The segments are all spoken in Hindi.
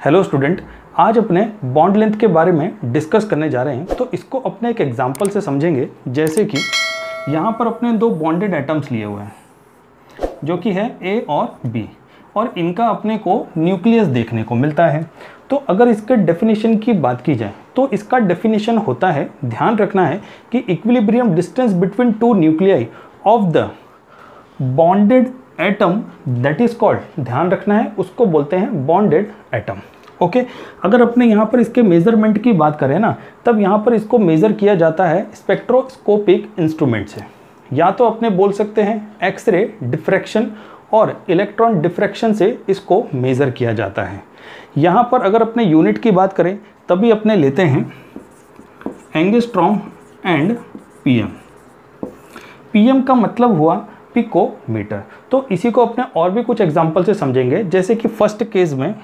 हेलो स्टूडेंट, आज अपने बॉन्ड लेंथ के बारे में डिस्कस करने जा रहे हैं। तो इसको अपने एक एग्जांपल से समझेंगे। जैसे कि यहाँ पर अपने दो बॉन्डेड एटम्स लिए हुए हैं जो कि है ए और बी, और इनका अपने को न्यूक्लियस देखने को मिलता है। तो अगर इसके डेफिनेशन की बात की जाए तो इसका डेफिनेशन होता है, ध्यान रखना है कि equilibrium distance between two nuclei of the bonded atom that is called, ध्यान रखना है, उसको बोलते हैं बॉन्डेड एटम। ओके, अगर अपने यहाँ पर इसके मेजरमेंट की बात करें ना, तब यहाँ पर इसको मेज़र किया जाता है स्पेक्ट्रोस्कोपिक इंस्ट्रूमेंट से, या तो अपने बोल सकते हैं एक्सरे डिफ्रैक्शन और इलेक्ट्रॉन डिफ्रैक्शन से इसको मेज़र किया जाता है। यहाँ पर अगर अपने यूनिट की बात करें तभी अपने लेते हैं एंगस्ट्रॉम एंड पीएम। पीएम का मतलब हुआ पिकोमीटर। तो इसी को अपने और भी कुछ एग्जांपल से समझेंगे। जैसे कि फर्स्ट केस में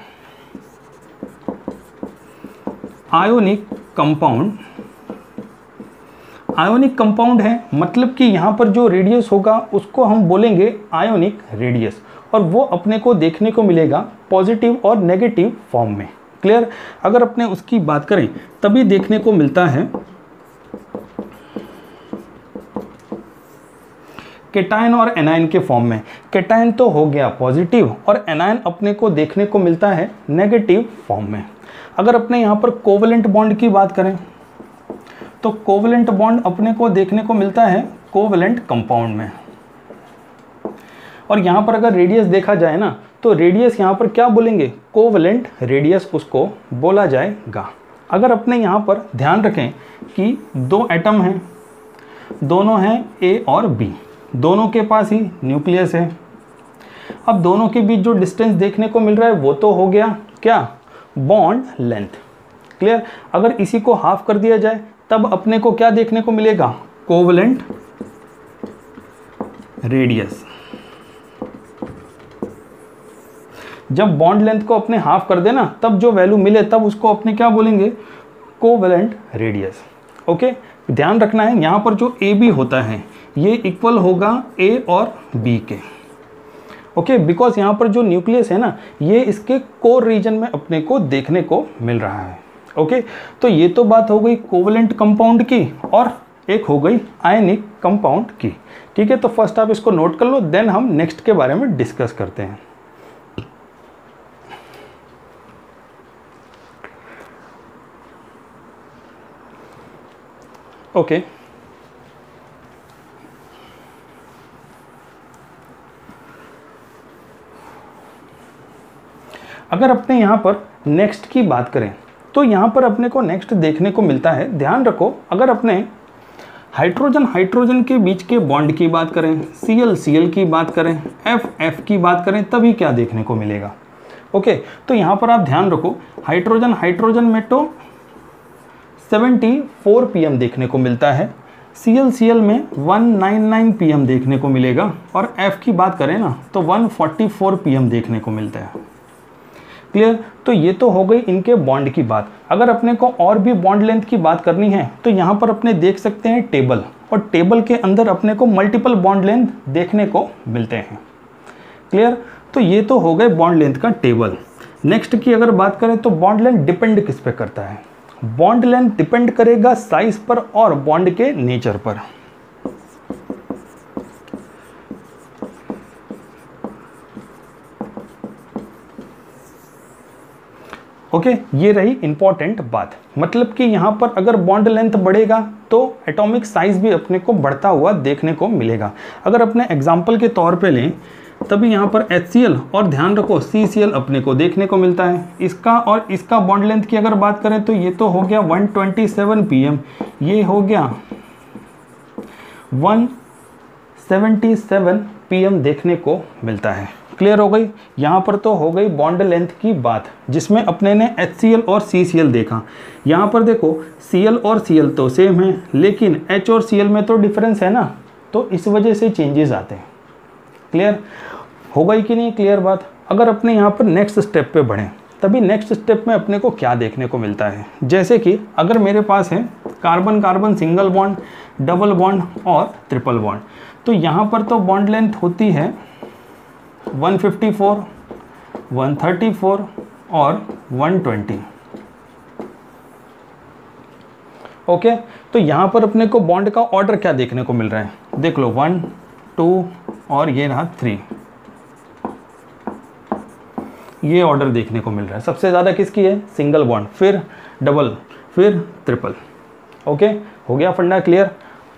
आयोनिक कंपाउंड है, मतलब कि यहाँ पर जो रेडियस होगा उसको हम बोलेंगे आयोनिक रेडियस, और वो अपने को देखने को मिलेगा पॉजिटिव और नेगेटिव फॉर्म में। क्लियर? अगर अपने उसकी बात करें तभी देखने को मिलता है केटायन और एनायन के फॉर्म में। केटायन तो हो गया पॉजिटिव और एनायन अपने को देखने को मिलता है नेगेटिव फॉर्म में। अगर अपने यहाँ पर कोवलेंट बॉन्ड की बात करें तो कोवलेंट बॉन्ड अपने को देखने को मिलता है कोवलेंट कंपाउंड में। और यहाँ पर अगर रेडियस देखा जाए ना, तो रेडियस यहाँ पर क्या बोलेंगे, कोवलेंट रेडियस उसको बोला जाएगा। अगर अपने यहाँ पर ध्यान रखें कि दो एटम हैं, दोनों हैं ए और बी, दोनों के पास ही न्यूक्लियस है। अब दोनों के बीच जो डिस्टेंस देखने को मिल रहा है वो तो हो गया क्या, बॉन्ड लेंथ। क्लियर? अगर इसी को हाफ कर दिया जाए तब अपने को क्या देखने को मिलेगा, कोवलेंट रेडियस। जब बॉन्ड लेंथ को अपने हाफ कर देना तब जो वैल्यू मिले तब उसको अपने क्या बोलेंगे, कोवलेंट रेडियस। ओके, ध्यान रखना है यहाँ पर जो ए बी होता है ये इक्वल होगा ए और बी के। ओके, बिकॉज यहाँ पर जो न्यूक्लियस है ना ये इसके कोर रीजन में अपने को देखने को मिल रहा है। ओके, तो ये तो बात हो गई कोवलेंट कंपाउंड की, और एक हो गई आयनिक कंपाउंड की। ठीक है, तो फर्स्ट आप इसको नोट कर लो, देन हम नेक्स्ट के बारे में डिस्कस करते हैं। ओके, अगर अपने यहाँ पर नेक्स्ट की बात करें तो यहाँ पर अपने को नेक्स्ट देखने को मिलता है, ध्यान रखो, अगर अपने हाइड्रोजन के बीच के बॉन्ड की बात करें, Cl की बात करें, F की बात करें, तभी क्या देखने को मिलेगा। ओके, तो यहाँ पर आप ध्यान रखो, हाइड्रोजन में तो 74 pm देखने को मिलता है, Cl में 199 pm देखने को मिलेगा, और F की बात करें ना तो 144 pm देखने को मिलता है। क्लियर? तो ये तो हो गई इनके बॉन्ड की बात। अगर अपने को और भी बॉन्ड लेंथ की बात करनी है तो यहाँ पर अपने देख सकते हैं टेबल, और टेबल के अंदर अपने को मल्टीपल बॉन्ड लेंथ देखने को मिलते हैं। क्लियर? तो ये तो हो गए बॉन्ड लेंथ का टेबल। नेक्स्ट की अगर बात करें तो बॉन्ड लेंथ डिपेंड किस पे करता है, बॉन्ड लेंथ डिपेंड करेगा साइज पर और बॉन्ड के नेचर पर। ओके, ये रही इंपॉर्टेंट बात। मतलब कि यहाँ पर अगर बॉन्ड लेंथ बढ़ेगा तो एटॉमिक साइज भी अपने को बढ़ता हुआ देखने को मिलेगा। अगर अपने एग्जांपल के तौर पे लें तभी यहाँ पर HCl और ध्यान रखो CCl अपने को देखने को मिलता है। इसका और इसका बॉन्ड लेंथ की अगर बात करें तो ये तो हो गया 127 pm, ये हो गया 177 pm देखने को मिलता है। क्लियर हो गई? यहाँ पर तो हो गई बॉन्ड लेंथ की बात, जिसमें अपने ने HCl और CCl देखा। यहाँ पर देखो Cl और Cl तो सेम है, लेकिन H और Cl में तो डिफरेंस है ना, तो इस वजह से चेंजेस आते हैं। क्लियर हो गई कि नहीं क्लियर बात? अगर अपने यहाँ पर नेक्स्ट स्टेप पे बढ़ें तभी नेक्स्ट स्टेप में अपने को क्या देखने को मिलता है। जैसे कि अगर मेरे पास है carbon carbon single bond, double bond और ट्रिपल बॉन्ड, तो यहाँ पर तो बॉन्ड लेंथ होती है 154, 134 और 120। ओके, तो यहाँ पर अपने को बॉन्ड का ऑर्डर क्या देखने को मिल रहा है, देख लो 1 2 और ये रहा 3, ये ऑर्डर देखने को मिल रहा है। सबसे ज़्यादा किसकी है, सिंगल बॉन्ड, फिर डबल, फिर ट्रिपल। ओके, हो गया फंडा क्लियर।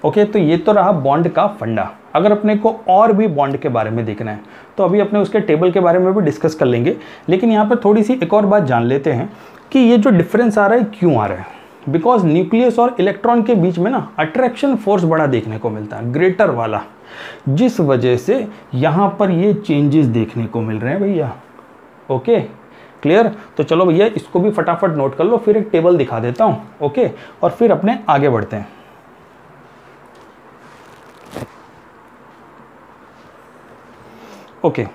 ओके, तो ये तो रहा बॉन्ड का फंडा। अगर अपने को और भी बॉन्ड के बारे में देखना है तो अभी अपने उसके टेबल के बारे में भी डिस्कस कर लेंगे, लेकिन यहाँ पर थोड़ी सी एक और बात जान लेते हैं कि ये जो डिफरेंस आ रहा है क्यों आ रहा है। बिकॉज न्यूक्लियस और इलेक्ट्रॉन के बीच में ना अट्रैक्शन फोर्स बड़ा देखने को मिलता है, ग्रेटर वाला, जिस वजह से यहाँ पर ये चेंजेस देखने को मिल रहे हैं भैया। ओके क्लियर, तो चलो भैया इसको भी फटाफट नोट कर लो, फिर एक टेबल दिखा देता हूँ। ओके, और फिर अपने आगे बढ़ते हैं। ओके,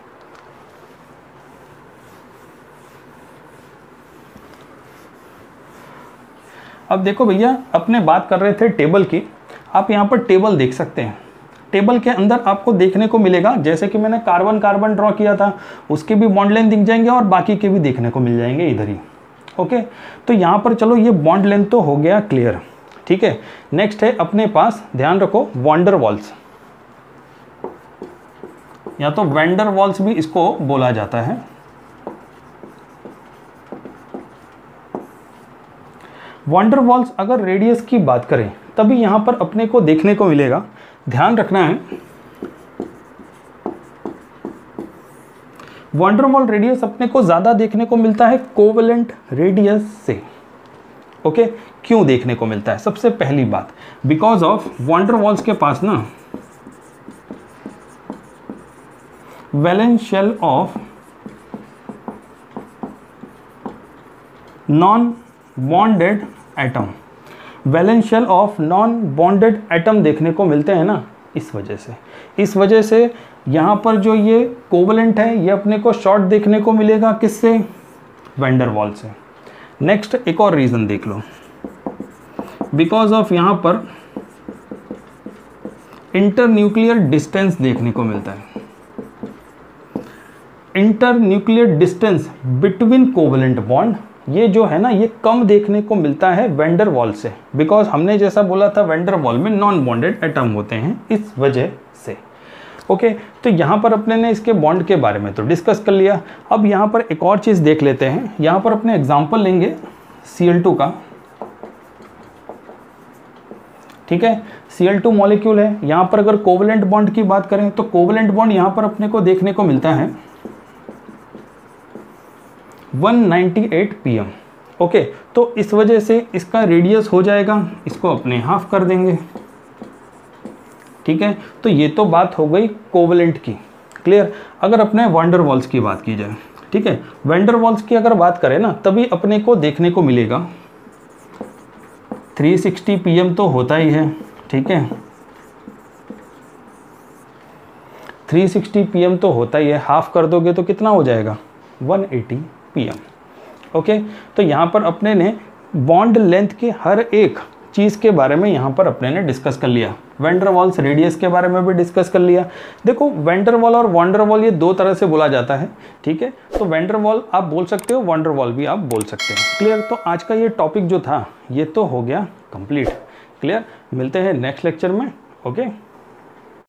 अब देखो भैया अपने बात कर रहे थे टेबल की, आप यहाँ पर टेबल देख सकते हैं। टेबल के अंदर आपको देखने को मिलेगा, जैसे कि मैंने कार्बन कार्बन ड्रॉ किया था, उसके भी बॉन्ड लेंथ दिख जाएंगे और बाकी के भी देखने को मिल जाएंगे इधर ही। ओके, तो यहाँ पर चलो ये बॉन्ड लेंथ तो हो गया क्लियर, ठीक है। नेक्स्ट है अपने पास, ध्यान रखो, वैन डर वाल्स, या तो वैन डर वाल्स भी इसको बोला जाता है। वैन डर वाल्स अगर रेडियस की बात करें तभी यहाँ पर अपने को देखने को मिलेगा। ध्यान रखना है, वैन डर वाल रेडियस अपने को ज्यादा देखने को मिलता है कोवेलेंट रेडियस से। ओके, क्यों देखने को मिलता है, सबसे पहली बात, because of van der Waals के पास ना valence shell of non bonded atom, valence shell of non bonded atom देखने को मिलते हैं ना, इस वजह से यहाँ पर जो ये कोवेलेंट है ये अपने को शॉर्ट देखने को मिलेगा, किससे, वैन डर वाल से। नेक्स्ट एक और रीज़न देख लो, बिकॉज ऑफ यहाँ पर इंटरन्यूक्लियर डिस्टेंस देखने को मिलता है। Internuclear distance between covalent bond, ये जो है ना ये कम देखने को मिलता है वैन डर वाल से, बिकॉज हमने जैसा बोला था वैन डर वाल में नॉन बॉन्डेड एटम होते हैं, इस वजह से। ओके, तो यहाँ पर अपने ने इसके बॉन्ड के बारे में तो डिस्कस कर लिया। अब यहाँ पर एक और चीज़ देख लेते हैं, यहाँ पर अपने एग्जाम्पल लेंगे Cl2 का, ठीक है। Cl2 मॉलिक्यूल है, यहाँ पर अगर कोवेलेंट बॉन्ड की बात करें तो कोवेलेंट बॉन्ड यहाँ पर अपने को देखने को मिलता है 198 pm। ओके, तो इस वजह से इसका रेडियस हो जाएगा, इसको अपने हाफ कर देंगे, ठीक है। तो ये तो बात हो गई कोवेलेंट की, क्लियर। अगर अपने वैन डर वाल्स की बात की जाए, ठीक है, वैन डर वाल्स की अगर बात करें ना तभी अपने को देखने को मिलेगा 360 pm तो होता ही है, ठीक है, 360 pm तो होता ही है, हाफ कर दोगे तो कितना हो जाएगा 180 pm। ओके, तो यहाँ पर अपने ने बॉन्ड लेंथ के हर एक चीज़ के बारे में यहाँ पर अपने ने डिस्कस कर लिया। वैन डर वाल्स रेडियस के बारे में भी डिस्कस कर लिया। देखो वैन डर वाल और वैन डर वाल ये दो तरह से बोला जाता है, ठीक है। तो वैन डर वाल आप बोल सकते हो, वैन डर वाल भी आप बोल सकते हैं, क्लियर। तो आज का ये टॉपिक जो था ये तो हो गया कंप्लीट, क्लियर। मिलते हैं नेक्स्ट लेक्चर में, ओके।